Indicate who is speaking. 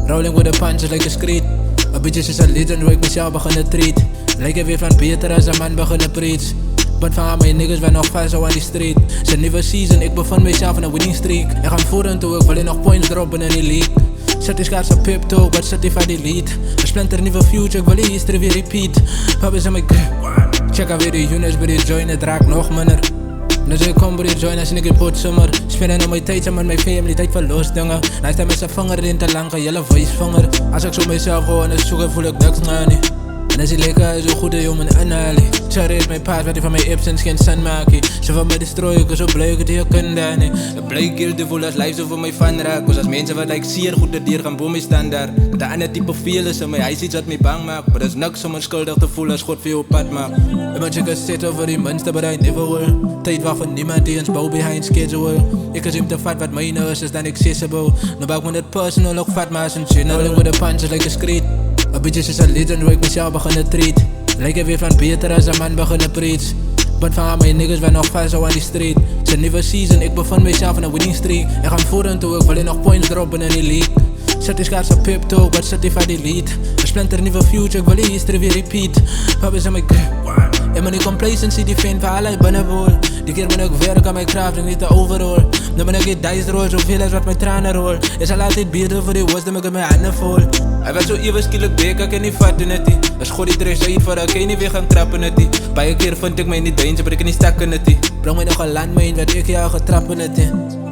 Speaker 1: Rolling with the punches like a street. A bitches is a legend waar ik mezelf beginnen treat. Lijken weer van beter als een man beginnen preach. But van al mijn niggas ben nog vast zo aan die street. Zijn nieuwe season, ik bevind mezelf in een winning streak. Ik ga voeren toe, ik wil nog points droppen in die league. Zet die schaars op pip toe, wat certified elite. Een splinter nieuwe future, ik wil die history weer repeat. Papa is aan mijn check out weer die units bij die join, het raakt nog minder. Dus ik kom bij die join als ik in pot summer. Spenden op mijn tijd samen met mijn family, tijd van los dingen. Hij staat met zijn vinger in te lang, jelle voicevinger. Als ik zo mezelf gewoon eens zoeken, voel ik niks naar niet. En als hij lekker zo goed is om een anali. Sorry is mijn paas, wat hij van mijn Ipsens geen zin maakt. Ze van mij destroy, ik is zo blij dat je kunt daar niet. Het blijkt hier te voelen als lijf zo voor mij van raak. Was als mensen wat ik zeer goed de dier gaan bomen standaard. Met de andere type veel is mij, hij is iets wat mij bang maakt. Maar dat is niks om een schuldig te voelen als God veel pad maakt. En mijn chicka zit over die mensen, but I never will. Tijd wacht van niemand die ons bouw behind schedule. Ik is hem te vat wat mijn is dan accessible. Nu bouw ik me het personal ook vat maar als een general. Rolling with the punches like a street. A bitches is a legend waar ik mezelf beginnen treat. Lijken weer van beter als een man beginnen preach. But van al mijn niggas ben nog vast zo aan die street. Zijn nieuwe season, ik bevind mezelf in een winning streak. Ik ga voeren toe, ik wil nog points droppen in die league. Zet die schaars op pip toe, wat certified elite. Een splinter nieuwe future, ik wil die history weer repeat. Papa is aan mijn en mijn complacency die vindt van allerlei binnenboel. Die keer ben ik werk aan mijn craft en niet te overall. Dan ben ik die dice roll, zoveel als wat mijn tranen roll. Is al altijd beter voor die wisdom, ik heb mijn handen vol. Hij werd zo even skielik bek, ik kan niet vatten het die. Als God die terug zei voor, ik kan niet weer gaan trappen het die. Bij een keer vond ik mij niet danger, maar ik kan niet stakken het die. Breng mij nog een landmijn, werd ik jou getrappen het die.